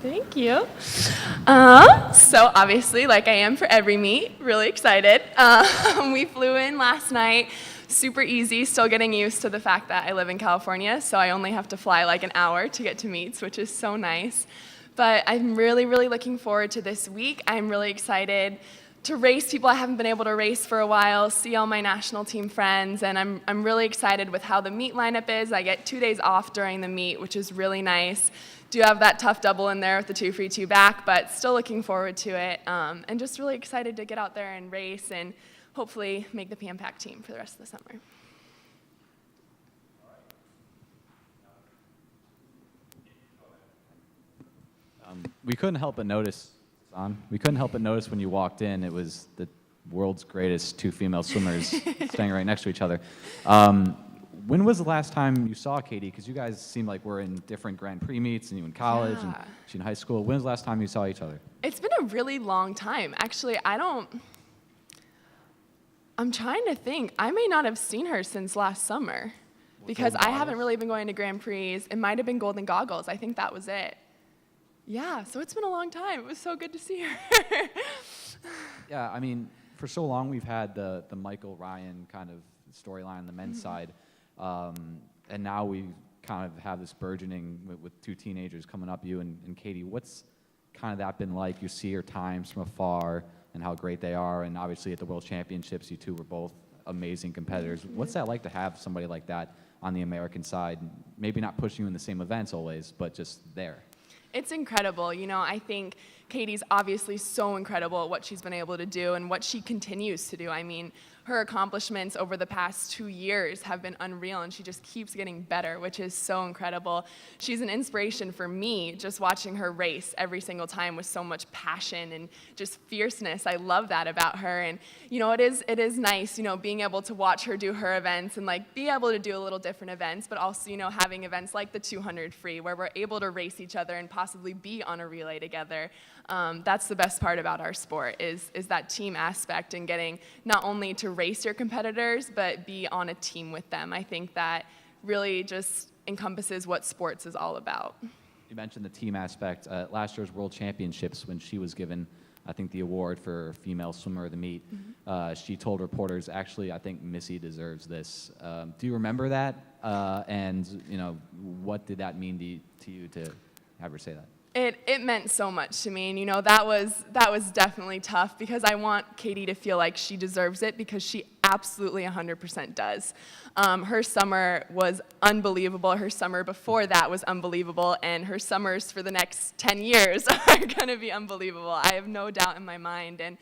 Thank you. So obviously, like I am for every meet, really excited. We flew in last night, super easy, still getting used to the fact that I live in California, so I only have to fly like an hour to get to meets, which is so nice. But I'm really, really looking forward to this week. I'm really excited to race people I haven't been able to race for a while, see all my national team friends, and I'm really excited with how the meet lineup is. I get 2 days off during the meet, which is really nice. Do have that tough double in there with the 2 free, 2 back, but still looking forward to it, and just really excited to get out there and race and hopefully make the PM Pack team for the rest of the summer. We couldn't help but notice, when you walked in, it was the world's greatest 2 female swimmers standing right next to each other. When was the last time you saw Katie? Because you guys seem like we're in different Grand Prix meets, and you in college, and she in high school. When was the last time you saw each other? It's been a really long time. Actually, I'm trying to think. I may not have seen her since last summer because I haven't really been going to Grand Prix. It might have been Golden Goggles. I think that was it. Yeah, so it's been a long time. It was so good to see her. Yeah, I mean, for so long we've had the Michael Ryan kind of storyline on the men's side, and now we kind of have this burgeoning with 2 teenagers coming up, you and Katie. What's kind of that been like? You see your times from afar and how great they are, and obviously at the World Championships, you two were both amazing competitors. What's that like to have somebody like that on the American side? Maybe not pushing you in the same events always, but just there. It's incredible. You know, I think Katie's obviously so incredible at what she's been able to do and what she continues to do. I mean, her accomplishments over the past 2 years have been unreal, and she just keeps getting better, which is so incredible. She's an inspiration for me, just watching her race every single time with so much passion and just fierceness. I love that about her, and you know, it is nice, you know, being able to watch her do her events and like be able to do a little different events, but also, you know, having events like the 200 free where we're able to race each other and possibly be on a relay together. That's the best part about our sport is that team aspect and getting not only to race your competitors, but be on a team with them. I think that really just encompasses what sports is all about. You mentioned the team aspect. Last year's World Championships, when she was given, I think, the award for female swimmer of the meet, she told reporters, actually, I think Missy deserves this. Do you remember that? And you know, what did that mean to you to have her say that? It meant so much to me, and you know, that was definitely tough because I want Katie to feel like she deserves it because she absolutely 100% does. Her summer was unbelievable. Her summer before that was unbelievable, and her summers for the next 10 years are going to be unbelievable. I have no doubt in my mind, and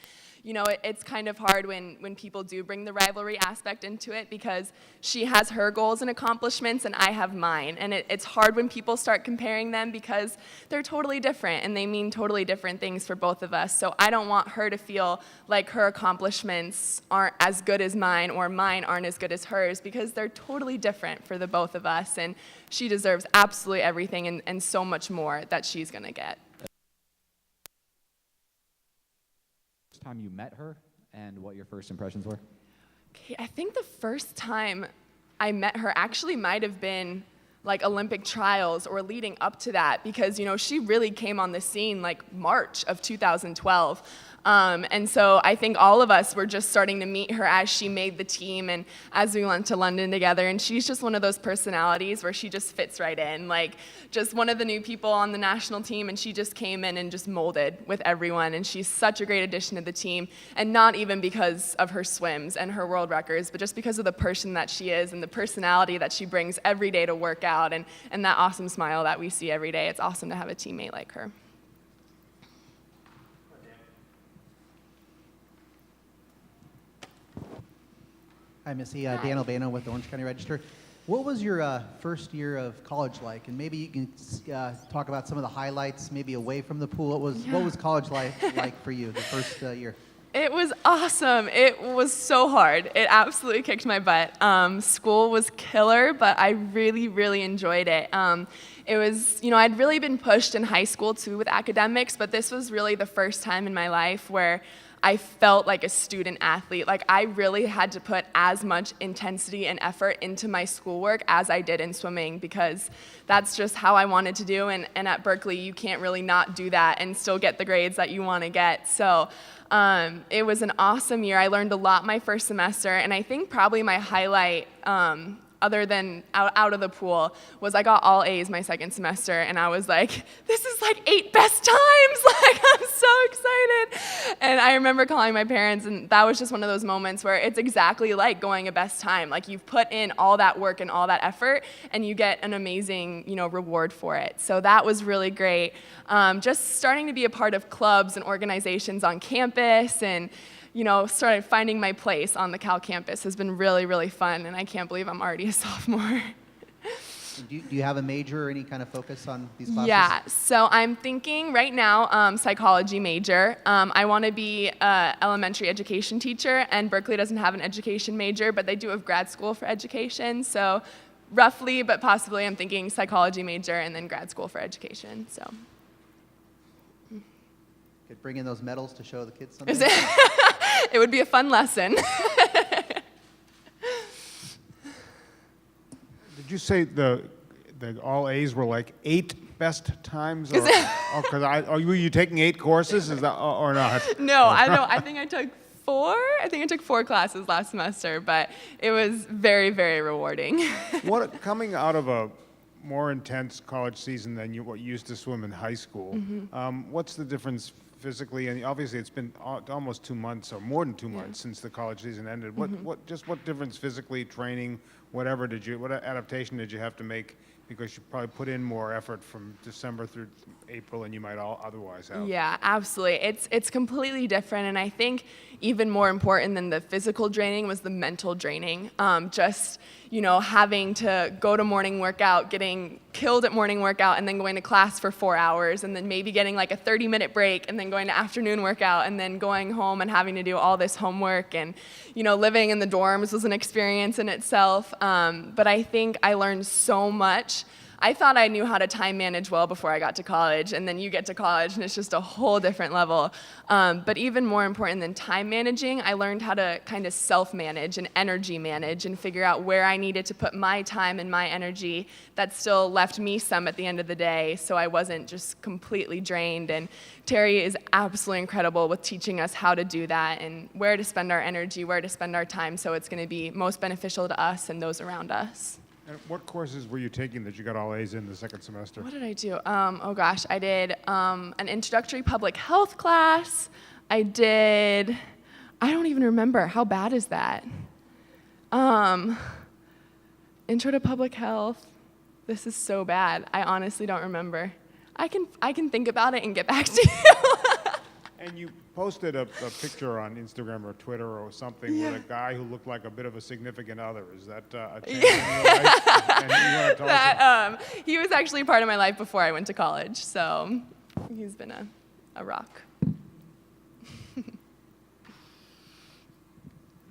you know, it's kind of hard when people do bring the rivalry aspect into it because she has her goals and accomplishments and I have mine. And it's hard when people start comparing them because they're totally different and they mean totally different things for both of us. So I don't want her to feel like her accomplishments aren't as good as mine or mine aren't as good as hers because they're totally different for the both of us. And she deserves absolutely everything and so much more that she's going to get. Time you met her and what your first impressions were? Okay, I think the first time I met her actually might have been like Olympic trials or leading up to that because, you know, she really came on the scene like March of 2012. And so I think all of us were just starting to meet her as she made the team and as we went to London together. And she's just one of those personalities where she just fits right in, like just one of the new people on the national team. And she just came in and just molded with everyone. And she's such a great addition to the team. And not even because of her swims and her world records, but just because of the person that she is and the personality that she brings every day to work out and that awesome smile that we see every day. It's awesome to have a teammate like her. Hi, Missy. Dan Albano with the Orange County Register. What was your first year of college like? And maybe you can talk about some of the highlights, maybe away from the pool. What was college life like for you the first year? It was awesome. It was so hard. It absolutely kicked my butt. School was killer, but I really, really enjoyed it. It was, you know, I'd really been pushed in high school too with academics, but this was really the first time in my life where I felt like a student athlete. Like I really had to put as much intensity and effort into my schoolwork as I did in swimming, because that's just how I wanted to do. And at Berkeley, you can't really not do that and still get the grades that you want to get. So it was an awesome year. I learned a lot my first semester, and I think probably my highlight, other than out of the pool, was I got all A's my second semester, and I was like, this is like 8 best times, like I'm so excited. And I remember calling my parents, and that was just one of those moments where it's exactly like going a best time. Like you've put in all that work and all that effort, and you get an amazing, reward for it. So that was really great. Just starting to be a part of clubs and organizations on campus, and started finding my place on the Cal campus has been really, really fun, and I can't believe I'm already a sophomore. Do you have a major or any kind of focus on these classes? Yeah, so I'm thinking right now psychology major. I want to be an elementary education teacher, and Berkeley doesn't have an education major, but they do have grad school for education, so roughly, but possibly I'm thinking psychology major and then grad school for education, so. Could bring in those medals to show the kids something? It would be a fun lesson. Did you say the all A's were like 8 best times? Were you taking 8 courses? Is that or not? No, I don't. I think I took 4. I think I took 4 classes last semester, but it was very, very rewarding. Coming out of a more intense college season than what you used to swim in high school, what's the difference physically? And obviously it's been almost 2 months or more than 2 months since the college season ended. What difference physically, training, what adaptation did you have to make? Because you probably put in more effort from December through April than you might otherwise have. Yeah, absolutely. It's completely different, and I think even more important than the physical draining was the mental draining. Just having to go to morning workout, getting killed at morning workout, and then going to class for 4 hours, and then maybe getting like a 30-minute break, and then going to afternoon workout, and then going home and having to do all this homework, and living in the dorms was an experience in itself. But I think I learned so much. I thought I knew how to time manage well before I got to college, and then you get to college and it's just a whole different level. But even more important than time managing, I learned how to kind of self-manage and energy manage and figure out where I needed to put my time and my energy that still left me some at the end of the day, so I wasn't just completely drained. And Terry is absolutely incredible with teaching us how to do that and where to spend our energy, where to spend our time, so it's going to be most beneficial to us and those around us. And what courses were you taking that you got all A's in the second semester? What did I do? I did an introductory public health class. I don't even remember. How bad is that? Intro to public health. This is so bad. I honestly don't remember. I can think about it and get back to you. And you posted a picture on Instagram or Twitter or something with a guy who looked like a bit of a significant other. Is that a change in your life? And you want to tell us he was actually part of my life before I went to college, so he's been a rock.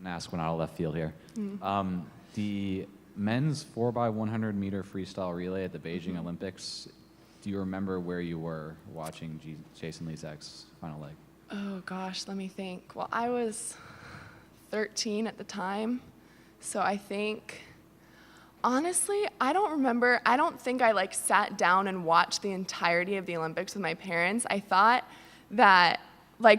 Ask one out of left field here. The men's 4x100 meter freestyle relay at the Beijing Olympics, do you remember where you were watching Jason Lezak's final leg? Oh gosh, let me think. Well, I was 13 at the time, so I think, honestly, I don't remember. I don't think I sat down and watched the entirety of the Olympics with my parents. I thought that,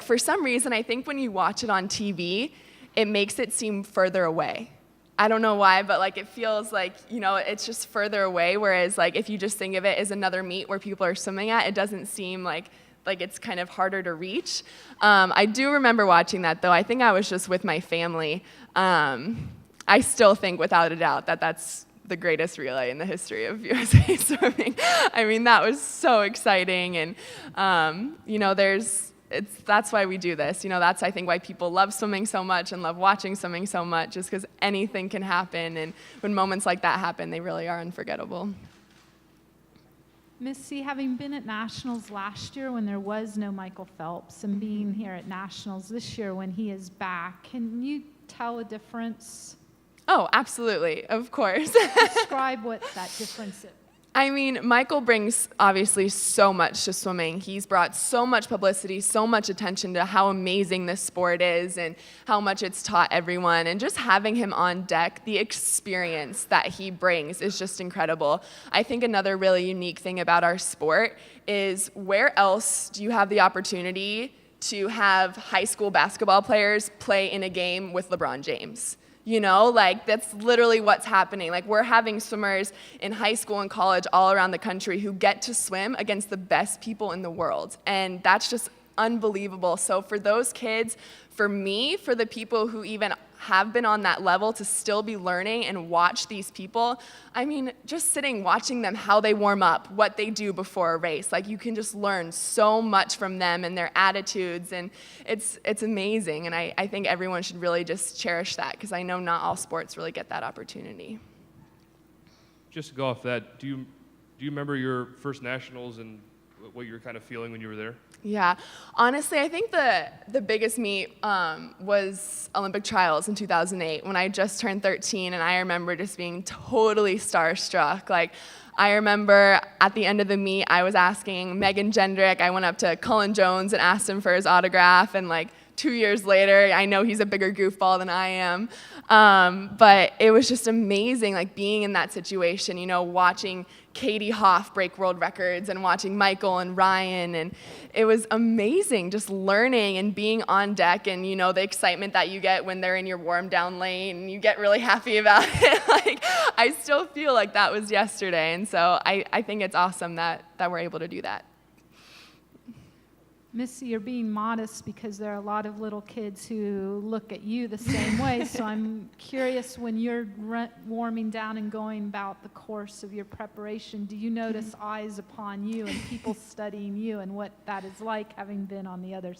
for some reason, I think when you watch it on TV, it makes it seem further away. I don't know why, but it feels like, it's just further away, whereas if you just think of it as another meet where people are swimming at, it doesn't seem like it's kind of harder to reach. I do remember watching that, though. I think I was just with my family. I still think, without a doubt, that that's the greatest relay in the history of USA swimming. I mean, that was so exciting, and that's why we do this. That's, I think, why people love swimming so much and love watching swimming so much, just because anything can happen, and when moments like that happen, they really are unforgettable. Missy, having been at Nationals last year when there was no Michael Phelps, and being here at Nationals this year when he is back, can you tell a difference? Oh, absolutely, of course. Describe what that difference is. I mean, Michael brings obviously so much to swimming. He's brought so much publicity, so much attention to how amazing this sport is and how much it's taught everyone. And just having him on deck, the experience that he brings is just incredible. I think another really unique thing about our sport is where else do you have the opportunity to have high school basketball players play in a game with LeBron James? You know, like that's literally what's happening. Like we're having swimmers in high school and college all around the country who get to swim against the best people in the world. And that's just unbelievable. So for those kids, for me, for the people who even have been on that level to still be learning and watch these people, I mean, just sitting, watching them, how they warm up, what they do before a race, like you can just learn so much from them and their attitudes, and it's amazing. And I think everyone should really just cherish that, because I know not all sports really get that opportunity. Just to go off that, do you remember your first nationals and what you were kind of feeling when you were there? Yeah, honestly, I think the biggest meet was Olympic trials in 2008 when I just turned 13, and I remember just being totally starstruck. Like, I remember at the end of the meet, I was asking Megan Gendrick. I went up to Cullen Jones and asked him for his autograph, and like 2 years later, I know he's a bigger goofball than I am. But it was just amazing, like being in that situation, you know, watching Katie Hoff break world records and watching Michael and Ryan, and it was amazing just learning and being on deck, and you know the excitement that you get when they're in your warm down lane and you get really happy about it. Like I still feel like that was yesterday, and so I think it's awesome that we're able to do that. Missy, you're being modest because there are a lot of little kids who look at you the same way. So I'm curious, when you're warming down and going about the course of your preparation, do you notice eyes upon you and people studying you, and what that is like having been on the other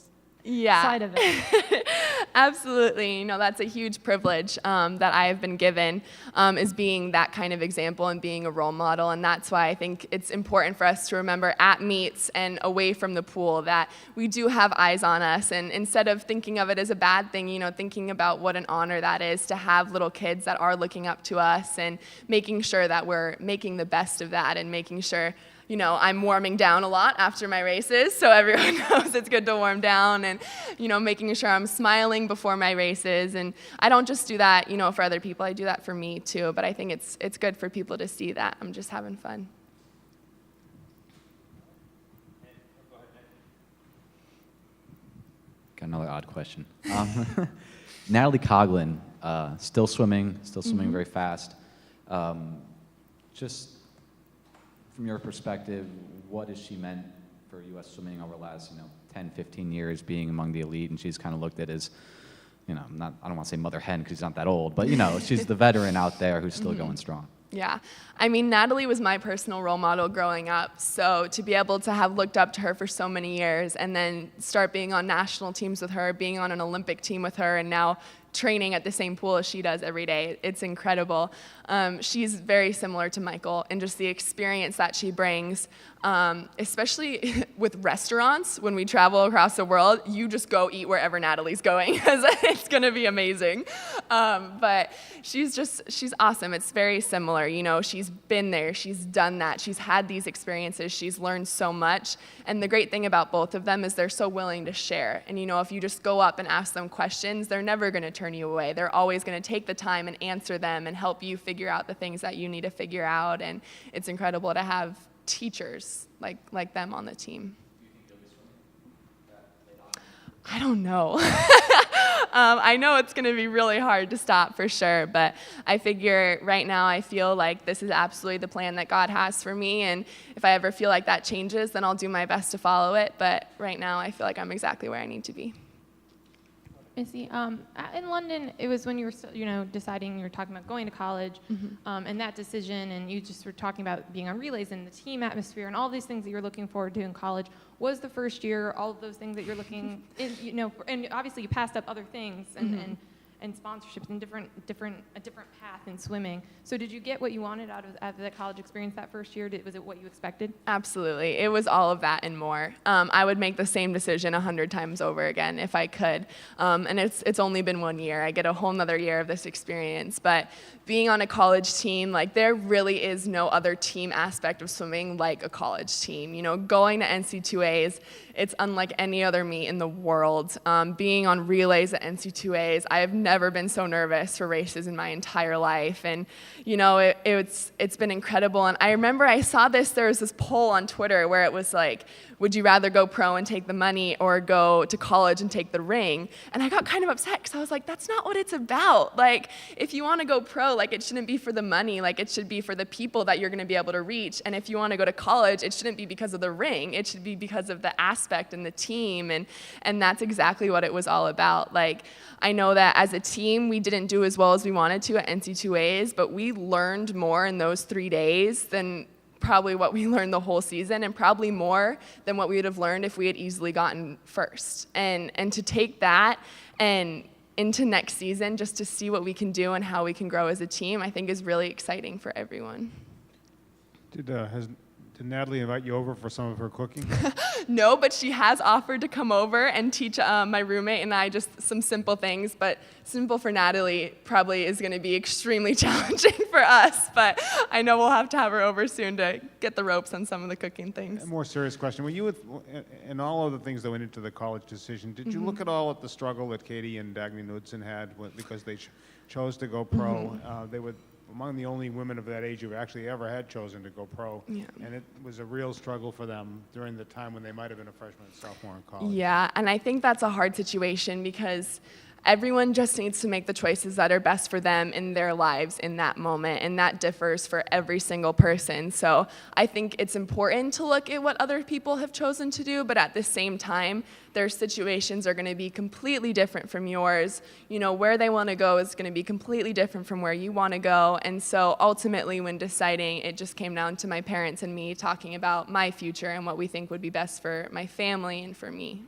side of it? Absolutely. You know, that's a huge privilege that I have been given, is being that kind of example and being a role model. And that's why I think it's important for us to remember at meets and away from the pool that we do have eyes on us. And instead of thinking of it as a bad thing, you know, thinking about what an honor that is to have little kids that are looking up to us, and making sure that we're making the best of that, and making sure, you know, I'm warming down a lot after my races, so everyone knows it's good to warm down, and, you know, making sure I'm smiling before my races. And I don't just do that, you know, for other people. I do that for me too, but I think it's good for people to see that I'm just having fun. Got another odd question. Natalie Coughlin, still swimming very fast. Just from your perspective, what has she meant for U.S. swimming over the last, 10, 15 years, being among the elite? And she's kind of looked at as, I don't want to say mother hen because she's not that old, but, she's the veteran out there who's still going strong. Yeah. I mean, Natalie was my personal role model growing up. So to be able to have looked up to her for so many years, and then start being on national teams with her, being on an Olympic team with her, and now training at the same pool as she does every day, it's incredible. She's very similar to Michael in just the experience that she brings, especially with restaurants. When we travel across the world, you just go eat wherever Natalie's going, because it's going to be amazing. But she's awesome. It's very similar. She's been there. She's done that. She's had these experiences. She's learned so much. And the great thing about both of them is they're so willing to share. And, if you just go up and ask them questions, they're never going to turn you away. They're always going to take the time and answer them and help you figure out the things that you need to figure out. And it's incredible to have teachers like them on the team. I don't know. I know it's going to be really hard to stop for sure, but I figure right now I feel like this is absolutely the plan that God has for me, and if I ever feel like that changes, then I'll do my best to follow it, but right now I feel like I'm exactly where I need to be. Missy, in London, it was when you were, deciding, you were talking about going to college, and that decision, and you just were talking about being on relays and the team atmosphere and all these things that you're looking forward to in college. Was the first year all of those things that you're looking, and obviously you passed up other things, and and sponsorships and a different path in swimming. So did you get what you wanted out of the college experience that first year? Was it what you expected? Absolutely. It was all of that and more. I would make the same decision 100 times over again if I could. And it's only been 1 year. I get a whole nother year of this experience. But being on a college team, like there really is no other team aspect of swimming like a college team. You know, going to NC2As, it's unlike any other meet in the world. Being on relays at NC2As, I have never been so nervous for races in my entire life. And, you know, it's been incredible. And I remember I saw there was this poll on Twitter where it was like, would you rather go pro and take the money or go to college and take the ring? And I got kind of upset because I was like, that's not what it's about. Like, if you want to go pro, like, it shouldn't be for the money. Like, it should be for the people that you're going to be able to reach. And if you want to go to college, it shouldn't be because of the ring. It should be because of the aspect and the team. And that's exactly what it was all about. Like, I know that as a team, we didn't do as well as we wanted to at NC2As, but we learned more in those 3 days than probably what we learned the whole season, and probably more than what we would have learned if we had easily gotten first. And to take that and into next season, just to see what we can do and how we can grow as a team, I think is really exciting for everyone. Did Natalie invite you over for some of her cooking? No, but she has offered to come over and teach my roommate and I just some simple things. But simple for Natalie probably is going to be extremely challenging for us. But I know we'll have to have her over soon to get the ropes on some of the cooking things. A more serious question. Were you, in all of the things that went into the college decision, did you look at all at the struggle that Katie and Dagny Knudsen had because they chose to go pro? They were among the only women of that age who actually ever had chosen to go pro. Yeah. And it was a real struggle for them during the time when they might have been a freshman and sophomore in college. Yeah, and I think that's a hard situation because everyone just needs to make the choices that are best for them in their lives in that moment, and that differs for every single person. So I think it's important to look at what other people have chosen to do, but at the same time, their situations are going to be completely different from yours. You know, where they want to go is going to be completely different from where you want to go. And so ultimately, when deciding, it just came down to my parents and me talking about my future and what we think would be best for my family and for me.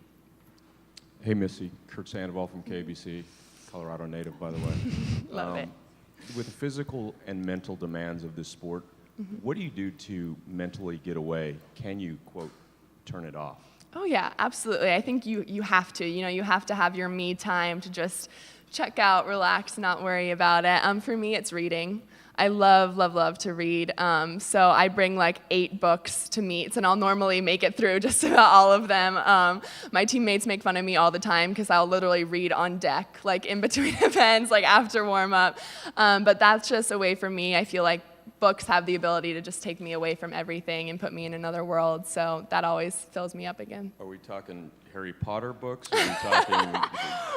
Hey, Missy. Kurt Sandoval from KBC, Colorado native, by the way. Love it. With the physical and mental demands of this sport, what do you do to mentally get away? Can you, quote, turn it off? Oh, yeah, absolutely. I think you have to. You know, you have to have your me time to just check out, relax, not worry about it. For me, it's reading. I love, love, love to read. So I bring like 8 books to meets, and I'll normally make it through just about all of them. My teammates make fun of me all the time because I'll literally read on deck, like in between events, like after warm-up. But that's just a way for me. I feel like books have the ability to just take me away from everything and put me in another world. So that always fills me up again. Are we talking Harry Potter books? Or are we talking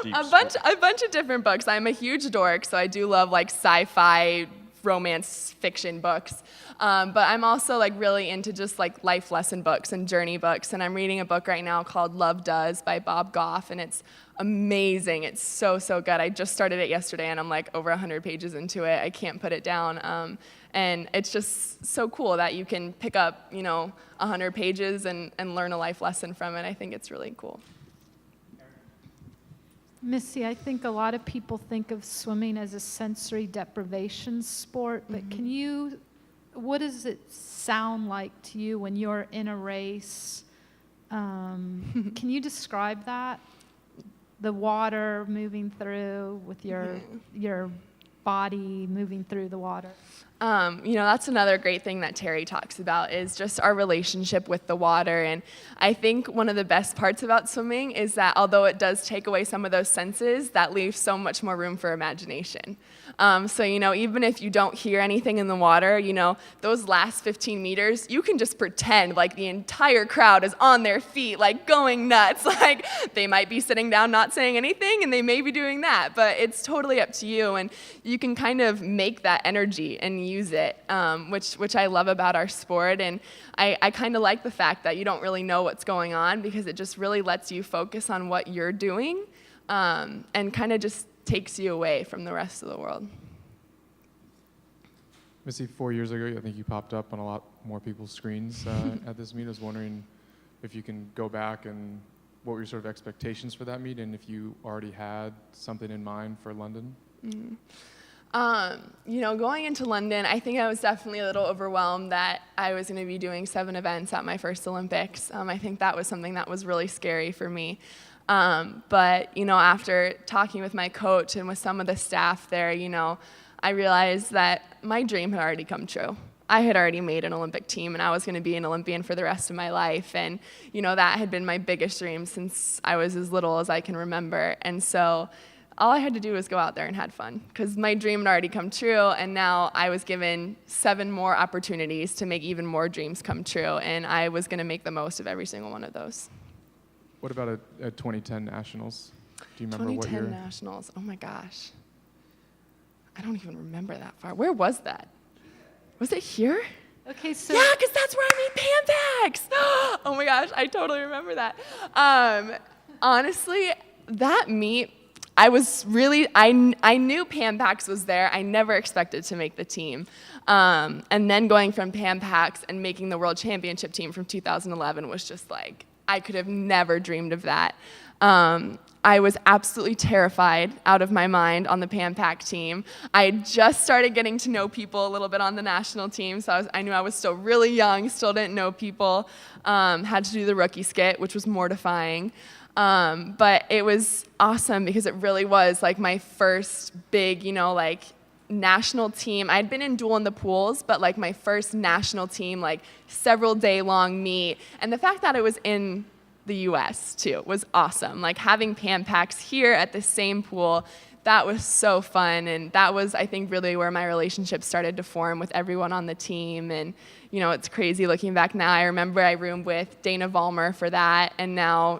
deep a bunch of different books. I'm a huge dork, so I do love like sci-fi, romance fiction books. But I'm also like really into just like life lesson books and journey books. And I'm reading a book right now called Love Does by Bob Goff, and it's amazing. It's so, so good. I just started it yesterday, and I'm like over 100 pages into it. I can't put it down. And it's just so cool that you can pick up, 100 pages and learn a life lesson from it. I think it's really cool. Missy, I think a lot of people think of swimming as a sensory deprivation sport, but what does it sound like to you when you're in a race? Can you describe that? The water moving through with your body moving through the water. That's another great thing that Terry talks about is just our relationship with the water. And I think one of the best parts about swimming is that although it does take away some of those senses, that leaves so much more room for imagination. So even if you don't hear anything in the water, those last 15 meters, you can just pretend like the entire crowd is on their feet, like going nuts. Like they might be sitting down not saying anything, and they may be doing that, but it's totally up to you. And you can kind of make that energy and use it, which I love about our sport. And I kind of like the fact that you don't really know what's going on because it just really lets you focus on what you're doing and kind of just takes you away from the rest of the world. Missy, 4 years ago, I think you popped up on a lot more people's screens at this meet. I was wondering if you can go back and what were your sort of expectations for that meet, and if you already had something in mind for London? Going into London, I think I was definitely a little overwhelmed that I was going to be doing 7 events at my first Olympics. I think that was something that was really scary for me. But after talking with my coach and with some of the staff there, I realized that my dream had already come true. I had already made an Olympic team, and I was going to be an Olympian for the rest of my life. And, that had been my biggest dream since I was as little as I can remember. And so all I had to do was go out there and had fun, because my dream had already come true, and now I was given 7 more opportunities to make even more dreams come true, and I was going to make the most of every single one of those. What about a 2010 Nationals? Do you remember what year? 2010 Nationals, oh my gosh. I don't even remember that far. Where was that? Was it here? Okay, so Yeah, because that's where I made Pan Pacs. Oh my gosh, I totally remember that. Honestly, that meet, I knew Pan Pacs was there. I never expected to make the team. And then going from Pan Pacs and making the World Championship team from 2011 was just like, I could have never dreamed of that. I was absolutely terrified out of my mind on the Pan Pac team. I had just started getting to know people a little bit on the national team, so I knew I was still really young, still didn't know people. Had to do the rookie skit, which was mortifying. But it was awesome because it really was like my first big, national team. I'd been in duel in the pools, but like my first national team, like several day long meet. And the fact that it was in the US too was awesome. Like having Pan Pacs here at the same pool, that was so fun. And that was, I think, really where my relationship started to form with everyone on the team. And, it's crazy looking back now. I remember I roomed with Dana Vollmer for that. And now,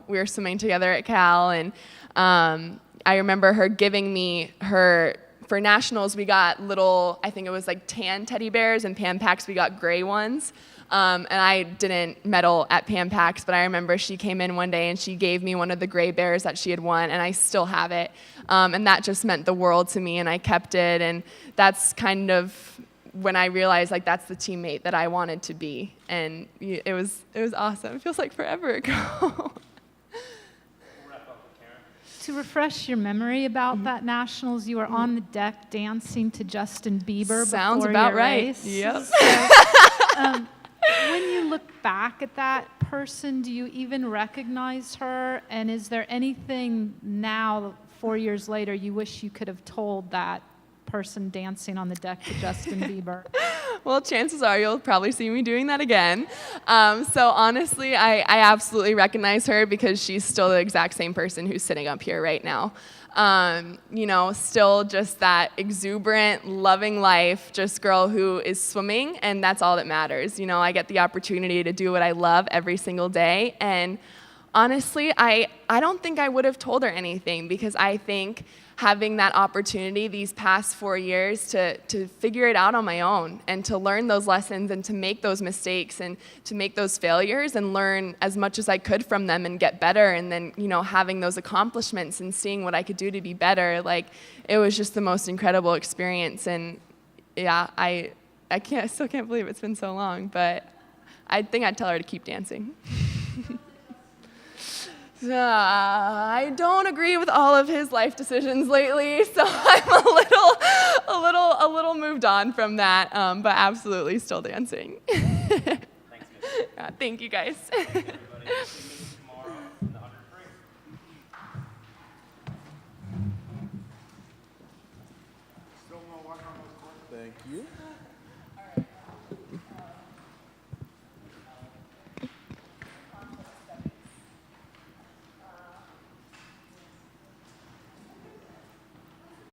we were swimming together at Cal. And I remember her giving me for nationals, we got little, I think it was like tan teddy bears, and Pan Pacs, we got gray ones. And I didn't medal at Pan Pacs, but I remember she came in one day and she gave me one of the gray bears that she had won, and I still have it. And that just meant the world to me, and I kept it. And that's kind of when I realized like that's the teammate that I wanted to be. And it was awesome. It feels like forever ago. to refresh your memory about that nationals, you were on the deck dancing to Justin Bieber Sounds before about your right. race. Yep. So, when you look back at that person, do you even recognize her? And is there anything now, 4 years later, you wish you could have told that person dancing on the deck to Justin Bieber? Well, chances are you'll probably see me doing that again. So honestly, I absolutely recognize her because she's still the exact same person who's sitting up here right now. Still just that exuberant, loving life, just girl who is swimming, and that's all that matters. I get the opportunity to do what I love every single day, and honestly, I don't think I would have told her anything, because I think having that opportunity these past 4 years to figure it out on my own and to learn those lessons and to make those mistakes and to make those failures and learn as much as I could from them and get better, and then, having those accomplishments and seeing what I could do to be better, like, it was just the most incredible experience. And yeah, I still can't believe it's been so long, but I think I'd tell her to keep dancing. I don't agree with all of his life decisions lately, so I'm a little moved on from that, but absolutely still dancing. Thanks, Missy. Thank you, guys. Thank you, everybody. See you tomorrow in the 100 free. Still no luck on those courses? Thank you.